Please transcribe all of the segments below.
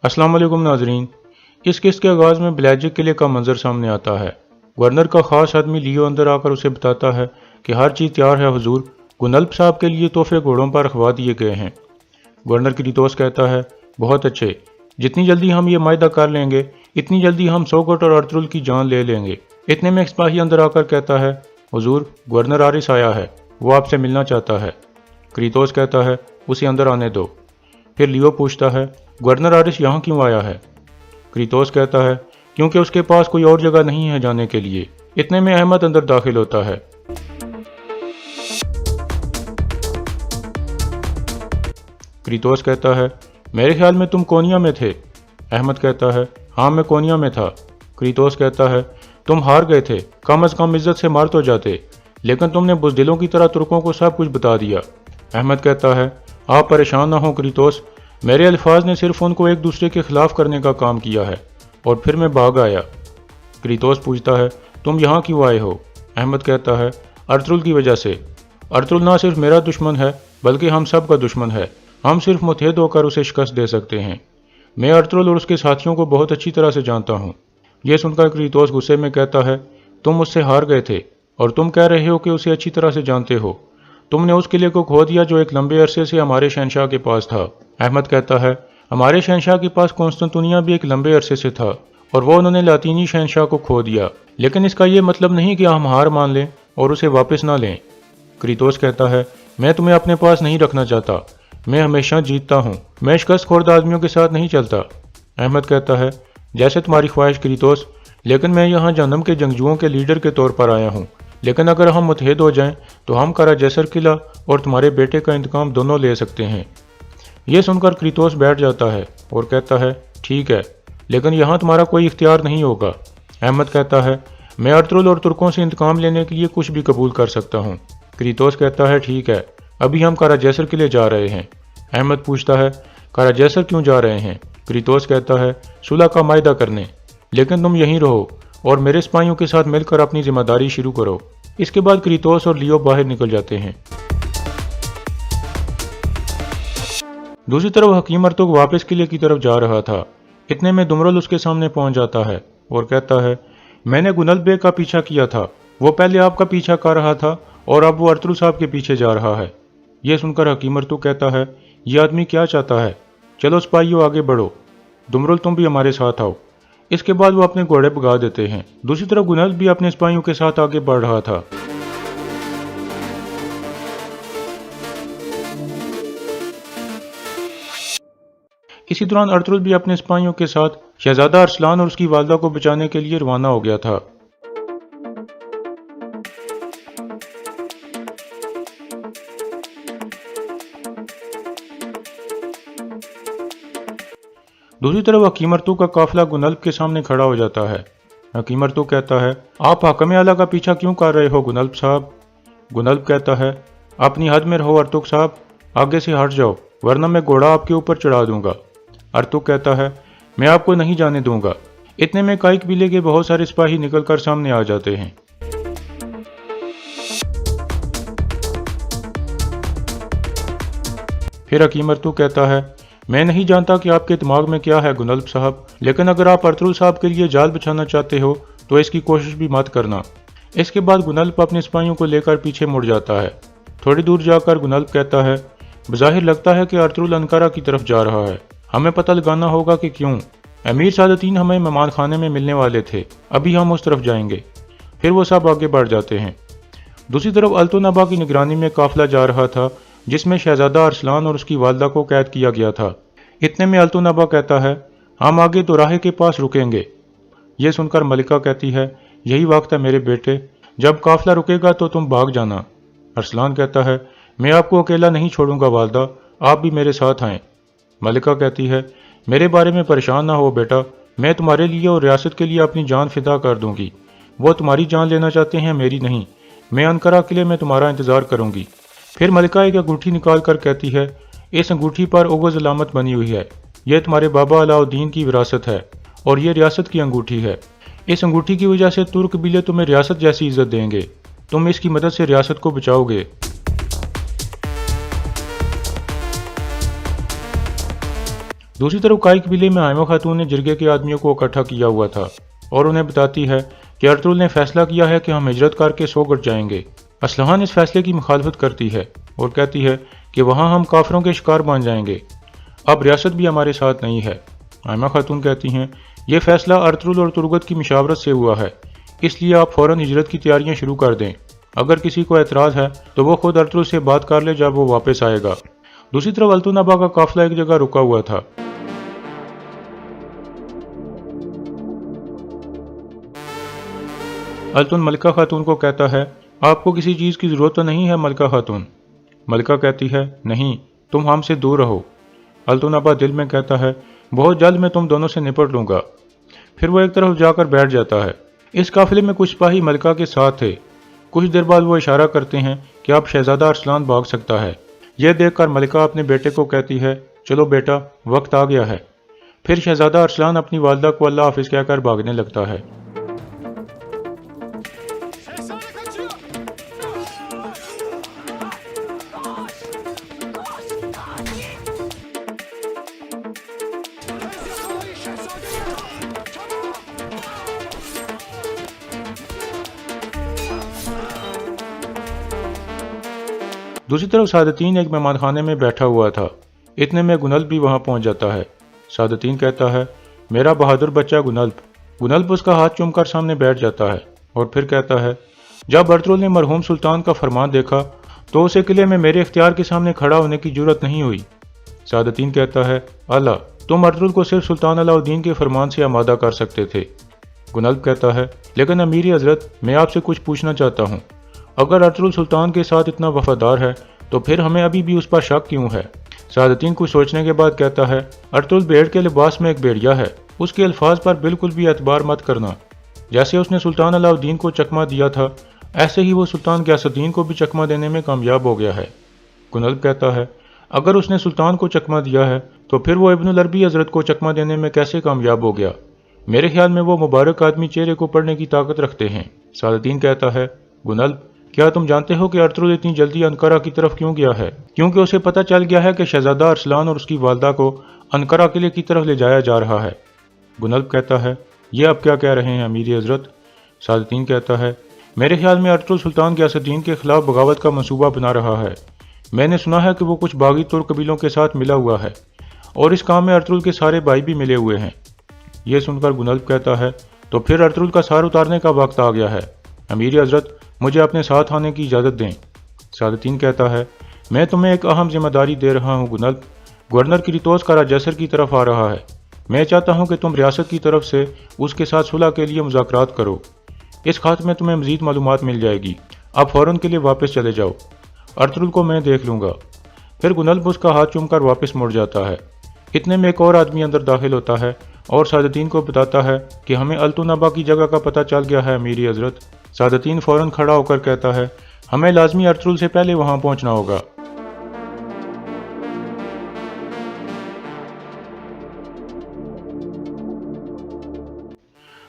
अस्सलाम वालेकुम नाजरीन। इस किस्त के आगाज़ में ब्लैजिक किले का मंजर सामने आता है। गवर्नर का ख़ास आदमी लियो अंदर आकर उसे बताता है कि हर चीज़ तैयार है हुजूर, गुनल्प साहब के लिए तोहफे घोड़ों पर रखवा दिए गए हैं। गवर्नर क्रीतोस कहता है, बहुत अच्छे, जितनी जल्दी हम ये मायदा कर लेंगे इतनी जल्दी हम सोगोट और अर्तुल की जान ले लेंगे। इतने में एक सिपाही अंदर आकर कहता है, हुजूर गवर्नर आरिस आया है, वो आपसे मिलना चाहता है। क्रीतोस कहता है, उसे अंदर आने दो। फिर लियो पूछता है, गवर्नर आरिस यहाँ क्यों आया है? क्रीतोस कहता है, क्योंकि उसके पास कोई और जगह नहीं है जाने के लिए। इतने में अहमद अंदर दाखिल होता है। क्रीतोस कहता है, मेरे ख्याल में तुम कोनिया में थे। अहमद कहता है, हाँ मैं कोनिया में था। क्रीतोस कहता है, तुम हार गए थे, कम अज कम इज्जत से मार तो जाते, लेकिन तुमने बुज़दिलों की तरह तुर्कों को सब कुछ बता दिया। अहमद कहता है, आप परेशान ना हो क्रीतोस, मेरे अल्फाज ने सिर्फ उनको एक दूसरे के खिलाफ करने का काम किया है और फिर मैं भाग आया। क्रीतोस पूछता है, तुम यहाँ क्यों आए हो? अहमद कहता है, अर्तुल की वजह से। अर्तुल ना सिर्फ मेरा दुश्मन है बल्कि हम सब का दुश्मन है। हम सिर्फ मुत्तहिद होकर उसे शिकस्त दे सकते हैं। मैं अर्तुल और उसके साथियों को बहुत अच्छी तरह से जानता हूँ। यह सुनकर क्रीतोस गुस्से में कहता है, तुम उससे हार गए थे और तुम कह रहे हो कि उसे अच्छी तरह से जानते हो। तुमने उस किले को खो दिया जो एक लंबे अरसे से हमारे शहनशाह के पास था। अहमद कहता है, हमारे शहनशाह के पास कॉन्स्टेंटिनिया भी एक लंबे अरसे से था और वो उन्होंने लातीनी शहनशाह को खो दिया, लेकिन इसका ये मतलब नहीं कि हम हार मान लें और उसे वापस ना लें। क्रीतोस कहता है, मैं तुम्हें अपने पास नहीं रखना चाहता, मैं हमेशा जीतता हूँ, मैं शिकस्त खोर्द आदमियों के साथ नहीं चलता। अहमद कहता है, जैसे तुम्हारी ख्वाहिश क्रीतोस, लेकिन मैं यहाँ जहन्नम के जंगजुओं के लीडर के तौर पर आया हूँ। लेकिन अगर हम मुत्तहिद हो जाएं तो हम कारा जैसर किला और तुम्हारे बेटे का इंतकाम दोनों ले सकते हैं। यह सुनकर क्रीतोस बैठ जाता है और कहता है, ठीक है, लेकिन यहाँ तुम्हारा कोई इख्तियार नहीं होगा। अहमद कहता है, मैं अर्तुल और तुर्कों से इंतकाम लेने के लिए कुछ भी कबूल कर सकता हूँ। क्रीतोस कहता है, ठीक है, अभी हम कारा जैसर के लिए जा रहे हैं। अहमद पूछता है, कारा जैसर क्यों जा रहे हैं? क्रीतोस कहता है, सुलह का मायदा करने, लेकिन तुम यहीं रहो और मेरे सिपाहियों के साथ मिलकर अपनी जिम्मेदारी शुरू करो। इसके बाद क्रीतोस और लियो बाहर निकल जाते हैं। दूसरी तरफ हकीम अर्तुग वापस किले की तरफ जा रहा था। इतने में दुमरल उसके सामने पहुंच जाता है और कहता है, मैंने गुनल्प बेग का पीछा किया था, वो पहले आपका पीछा कर रहा था और अब वो अर्तुल साहब के पीछे जा रहा है। यह सुनकर हकीम अर्तुग कहता है, यह आदमी क्या चाहता है? चलो सिपाहियों आगे बढ़ो, दुमरल तुम भी हमारे साथ आओ। इसके बाद वो अपने घोड़े भगा देते हैं। दूसरी तरफ गुनल्प भी अपने सिपाहियों के साथ आगे बढ़ रहा था। इसी दौरान अर्तुल भी अपने सिपाहियों के साथ शहजादा अरसलान और उसकी वालदा को बचाने के लिए रवाना हो गया था। दूसरी तरफ हकीम अर्तुग का काफिला गुनल्प के सामने खड़ा हो जाता है। हकीम अर्तुग कहता है, आप हाकिम आला का पीछा क्यों कर रहे हो गुनल्प साहब? गुनल्प कहता है, अपनी हद में रहो अर्तुग साहब, आगे से हट जाओ वरना मैं घोड़ा आपके ऊपर चढ़ा दूंगा। अर्तुग कहता है, मैं आपको नहीं जाने दूंगा। इतने में काई कबीले के बहुत सारे सिपाही निकलकर सामने आ जाते हैं। फिर हकीम अर्तुग कहता है, मैं नहीं जानता कि आपके दिमाग में क्या है गुनल्प साहब, लेकिन अगर आप अर्तुल साहब के लिए जाल बिछाना चाहते हो तो इसकी कोशिश भी मत करना। इसके बाद गुनल्प अपने सिपाहियों को लेकर पीछे मुड़ जाता है। थोड़ी दूर जाकर गुनल्प कहता है, बज़ाहिर लगता है कि अर्तुल अंकारा की तरफ जा रहा है, हमें पता लगाना होगा कि क्यों। अमीर सादतीन हमें मेहमान खाने में मिलने वाले थे, अभी हम उस तरफ जाएंगे। फिर वो सब आगे बढ़ जाते हैं। दूसरी तरफ अल्तुनबा की निगरानी में काफिला जा रहा था जिसमें शहजादा अरसलान और उसकी वालदा को कैद किया गया था। इतने में अल्तुनबा कहता है, हम आगे दोराहे के पास रुकेंगे। ये सुनकर मलिका कहती है, यही वक्त है मेरे बेटे, जब काफिला रुकेगा तो तुम भाग जाना। अरसलान कहता है, मैं आपको अकेला नहीं छोड़ूंगा वालदा, आप भी मेरे साथ आएं। मलिका कहती है, मेरे बारे में परेशान ना हो बेटा, मैं तुम्हारे लिए और रियासत के लिए अपनी जान फिदा कर दूंगी। वो तुम्हारी जान लेना चाहते हैं, मेरी नहीं। मैं अंकारा किले में तुम्हारा इंतजार करूंगी। फिर मलिका एक अंगूठी निकाल कर कहती है, इस अंगूठी पर ओगज अलामत बनी हुई है, यह तुम्हारे बाबा अलाउद्दीन की विरासत है और ये रियासत की अंगूठी है। इस अंगूठी की वजह से तुर्क कबीले तुम्हें रियासत जैसी इज्जत देंगे, तुम इसकी मदद से रियासत को बचाओगे। दूसरी तरफ काई कबीले में आयमा खातून ने जिरगे के आदमियों को इकट्ठा किया हुआ था और उन्हें बताती है कि अर्तुगरुल ने फैसला किया है कि हम हिजरत करके सोगढ़ जाएंगे। असलहान इस फैसले की मुखालफत करती है और कहती है कि वहाँ हम काफिरों के शिकार बन जाएंगे, अब रियासत भी हमारे साथ नहीं है। आयमा खातून कहती हैं, यह फैसला अर्तुगरुल और तुर्गत की मशावरत से हुआ है, इसलिए आप फौरन हिजरत की तैयारियां शुरू कर दें। अगर किसी को एतराज़ है तो वो खुद अर्तुगरुल से बात कर ले जब वो वापस आएगा। दूसरी तरफ अल्तुनबा का काफिला एक जगह रुका हुआ था। अल्तुन मलिका खातून को कहता है, आपको किसी चीज़ की ज़रूरत तो नहीं है मलिका खातून? मलिका कहती है, नहीं, तुम हमसे दूर रहो। अल्तुनबा दिल में कहता है, बहुत जल्द मैं तुम दोनों से निपट लूँगा। फिर वो एक तरफ जाकर बैठ जाता है। इस काफिले में कुछ सिपाही मलिका के साथ थे। कुछ देर बाद वो इशारा करते हैं कि अब शहजादा अरसलान भाग सकता है। यह देखकर मलिका अपने बेटे को कहती है, चलो बेटा, वक्त आ गया है। फिर शहजादा अरसलान अपनी वालदा को अल्लाह हाफिज कहकर भागने लगता है। दूसरी तरफ सादतीन एक मेहमान खाने में बैठा हुआ था। इतने में गुनल्ब भी वहां पहुंच जाता है। सादतीन कहता है, मेरा बहादुर बच्चा गुनल्ब। गुनल्ब उसका हाथ चूमकर सामने बैठ जाता है और फिर कहता है, जब अर्तुगरुल ने मरहूम सुल्तान का फरमान देखा तो उसे किले में मेरे इख्तियार के सामने खड़ा होने की जरूरत नहीं हुई। सादतीन कहता है, अल्लाह, तुम अर्तुगरुल को सिर्फ सुल्तान अलाउद्दीन के फरमान से आमादा कर सकते थे। गुनल्ब कहता है, लेकिन अमीरी हजरत, मैं आपसे कुछ पूछना चाहता हूँ। अगर अर्तुगरुल सुल्तान के साथ इतना वफादार है तो फिर हमें अभी भी उस पर शक क्यों है? सादतीन कुछ सोचने के बाद कहता है, अर्तुगरुल भेड़ के लिबास में एक भेड़िया है, उसके अल्फाज पर बिल्कुल भी एतबार मत करना। जैसे उसने सुल्तान अलाउद्दीन को चकमा दिया था, ऐसे ही वो सुल्तान गयासुद्दीन को भी चकमा देने में कामयाब हो गया है। गुनल्ब कहता है, अगर उसने सुल्तान को चकमा दिया है तो फिर वो इब्नुल अरबी हजरत को चकमा देने में कैसे कामयाब हो गया? मेरे ख्याल में वो मुबारक आदमी चेहरे को पढ़ने की ताकत रखते हैं। सादतीन कहता है, गुनल्ब, क्या तुम जानते हो कि अर्तुगरुल इतनी जल्दी अनकरा की तरफ क्यों गया है? क्योंकि उसे पता चल गया है कि शहजादा अरसलान और उसकी वालदा को अनकरा किले की तरफ ले जाया जा रहा है। गुनल्ब कहता है, ये आप क्या कह रहे हैं अमीरी हजरत? सादतीन कहता है, मेरे ख्याल में अर्तुगरुल सुल्तान गयासुद्दीन के खिलाफ बगावत का मंसूबा बना रहा है। मैंने सुना है कि वो कुछ बागी तुर्क कबीलों के साथ मिला हुआ है और इस काम में अर्तुगरुल के सारे भाई भी मिले हुए हैं। ये सुनकर गुनल्ब कहता है, तो फिर अर्तुगरुल का सार उतारने का वक्त आ गया है। अमीरी हजरत, मुझे अपने साथ आने की इजाज़त दें। सादतीन कहता है, मैं तुम्हें एक अहम जिम्मेदारी दे रहा हूँ गुनल्ब। गवर्नर किरितोस का राजैसर की तरफ आ रहा है। मैं चाहता हूँ कि तुम रियासत की तरफ से उसके साथ सुलह के लिए मुज़ाकरात करो। इस खात में तुम्हें मज़ीद मालूमात मिल जाएगी। अब फ़ौरन के लिए वापस चले जाओ। अर्तुगरुल को मैं देख लूँगा। फिर गुनल्ब उसका हाथ चूमकर वापस मुड़ जाता है। इतने में एक और आदमी अंदर दाखिल होता है और सादतीन को बताता है कि हमें अल्तुनबा की जगह का पता चल गया है अमीरी हजरत। सादतीन फौरन खड़ा होकर कहता है, हमें लाजमी अर्तुगरुल से पहले वहां पहुंचना होगा।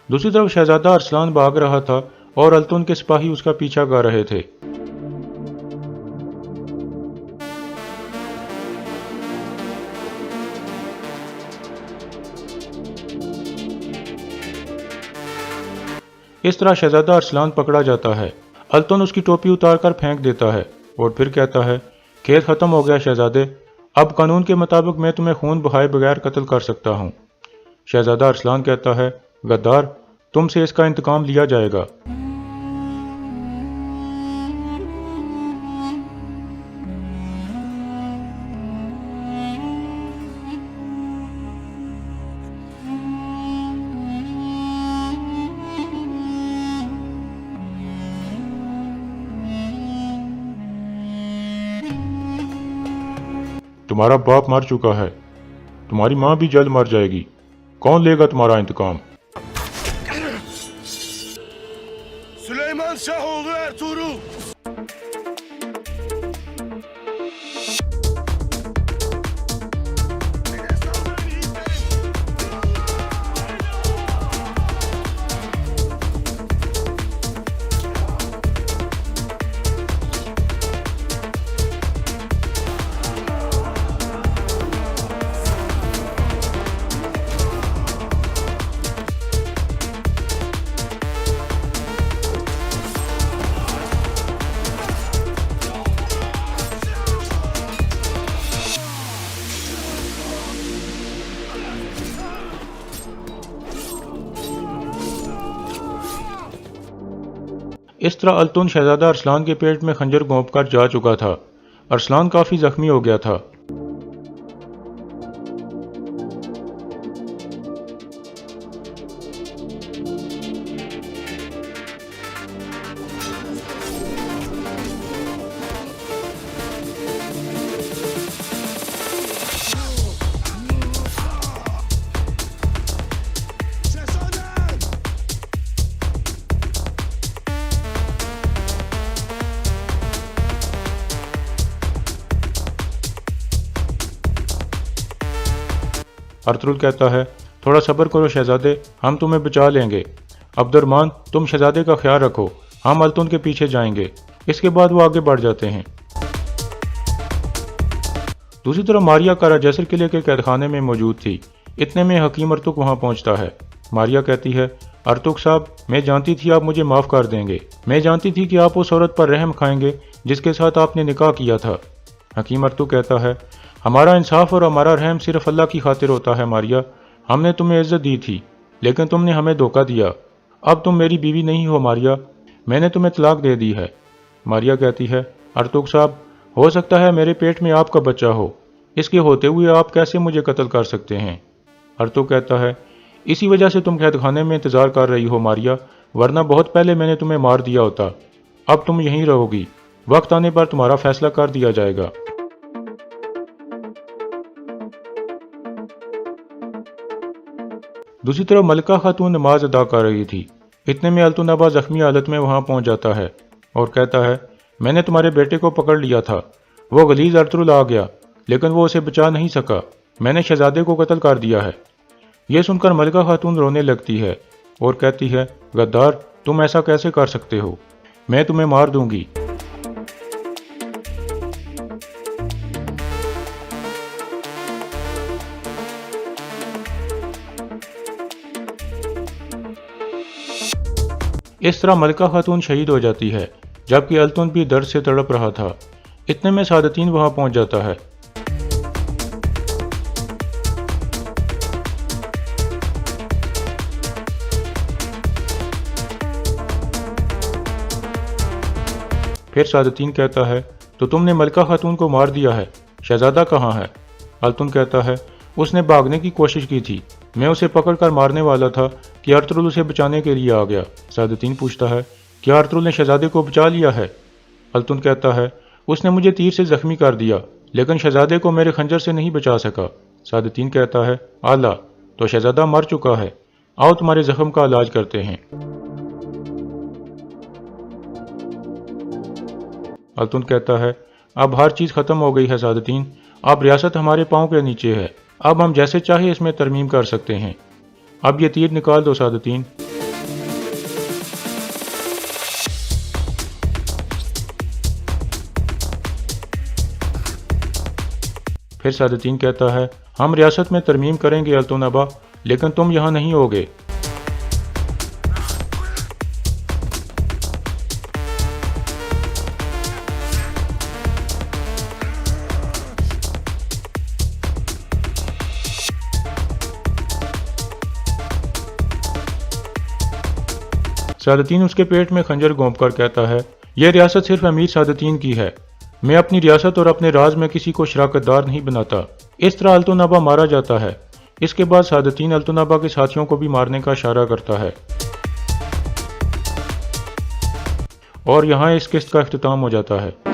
दूसरी तरफ शहजादा अरसलान भाग रहा था और अल्तुन के सिपाही उसका पीछा कर रहे थे। इस तरह शहजादा अरसलान पकड़ा जाता है। अल्तुन उसकी टोपी उतारकर फेंक देता है और फिर कहता है, खेल खत्म हो गया शहजादे, अब कानून के मुताबिक मैं तुम्हें खून बहाए बगैर कत्ल कर सकता हूँ। शहजादा अरसलान कहता है, गद्दार, तुमसे इसका इंतकाम लिया जाएगा। तुम्हारा बाप मर चुका है, तुम्हारी माँ भी जल्द मर जाएगी, कौन लेगा तुम्हारा इंतकाम? Süleyman Şahoğlu Ertuğrul. اس طرح التن شہزادہ ارسلان کے پیٹ میں خنجر گھونپ کر جا چکا تھا۔ ارسلان کافی زخمی ہو گیا تھا۔ ارطغرل کہتا ہے تھوڑا صبر کرو شہزادے، ہم تمہیں بچا لیں گے۔ عبد الرحمن تم شہزادے کا خیال رکھو، ہم التن کے پیچھے جائیں گے۔ اس کے بعد وہ آگے بڑھ جاتے ہیں۔ دوسری طرف ماریا کارا جیسر قلعے کے قید خانے میں موجود تھی۔ اتنے میں حکیم ارطغرل وہاں پہنچتا ہے۔ ماریا کہتی ہے ارطغرل صاحب، میں جانتی تھی آپ مجھے معاف کر دیں گے، میں جانتی تھی کہ آپ اس عورت پر رحم کھائیں گے جس کے ساتھ آپ نے نکاح کیا تھا۔ حکیم ارطغرل کہتا ہے ہمارا انصاف اور ہمارا رحم صرف اللہ کی خاطر ہوتا ہے ماریا، ہم نے تمہیں عزت دی تھی لیکن تم نے ہمیں دھوکہ دیا، اب تم میری بیوی نہیں ہو ماریا، میں نے تمہیں طلاق دے دی ہے۔ ماریا کہتی ہے ارطغرل صاحب، ہو سکتا ہے میرے پیٹ میں آپ کا بچہ ہو، اس کے ہوتے ہوئے آپ کیسے مجھے قتل کر سکتے ہیں؟ ارطغرل کہتا ہے اسی وجہ سے تم قید خانے میں انتظار کر رہی ہو ماریا، ورنہ بہت پہلے میں نے تمہیں مار دیا ہوتا، اب تم یہیں رہو گی، وقت آنے پر تمہارا فیصلہ کر دیا جائے گا۔ دوسری طرف ملکہ خاتون نماز ادا کر رہی تھی۔ اتنے میں التن ابا زخمی حالت میں وہاں پہنچ جاتا ہے اور کہتا ہے میں نے تمہارے بیٹے کو پکڑ لیا تھا، وہ غلیظ ارطغرل آ گیا لیکن وہ اسے بچا نہیں سکا، میں نے شہزادے کو قتل کر دیا ہے۔ یہ سن کر ملکہ خاتون رونے لگتی ہے اور کہتی ہے غدار، تم ایسا کیسے کر سکتے ہو، میں تمہیں مار دوں گی۔ اس طرح ملکہ خاتون شہید ہو جاتی ہے جبکہ التن بھی درد سے تڑپ رہا تھا۔ اتنے میں سعادتین وہاں پہنچ جاتا ہے۔ پھر سعادتین کہتا ہے تو تم نے ملکہ خاتون کو مار دیا ہے، شہزادہ کہاں ہے؟ التن کہتا ہے اس نے بھاگنے کی کوشش کی تھی، میں اسے پکڑ کر مارنے والا تھا کہ ارطغرل اسے بچانے کے لیے آ گیا۔ سعادتین پوچھتا ہے کیا ارطغرل نے شہزادے کو بچا لیا ہے؟ التن کہتا ہے اس نے مجھے تیر سے زخمی کر دیا لیکن شہزادے کو میرے خنجر سے نہیں بچا سکا۔ سعادتین کہتا ہے اعلیٰ، تو شہزادہ مر چکا ہے، آؤ تمہارے زخم کا علاج کرتے ہیں۔ التن کہتا ہے اب ہر چیز ختم ہو گئی ہے سعادتین، اب ریاست ہمارے پاؤں کے نیچے ہے، اب ہم جیسے چاہے اس میں ترمیم کر سکتے ہیں، اب یہ تیر نکال دو سعادتین۔ پھر سعادتین کہتا ہے ہم ریاست میں ترمیم کریں گے التن ابا، لیکن تم یہاں نہیں ہوگے۔ سعادتین اس کے پیٹ میں خنجر گھونپ کر کہتا ہے یہ ریاست صرف امیر سعادتین کی ہے، میں اپنی ریاست اور اپنے راز میں کسی کو شراکت دار نہیں بناتا۔ اس طرح التن ابا مارا جاتا ہے۔ اس کے بعد سعادتین التن ابا کے ساتھیوں کو بھی مارنے کا اشارہ کرتا ہے اور یہاں اس قسط کا اختتام ہو جاتا ہے۔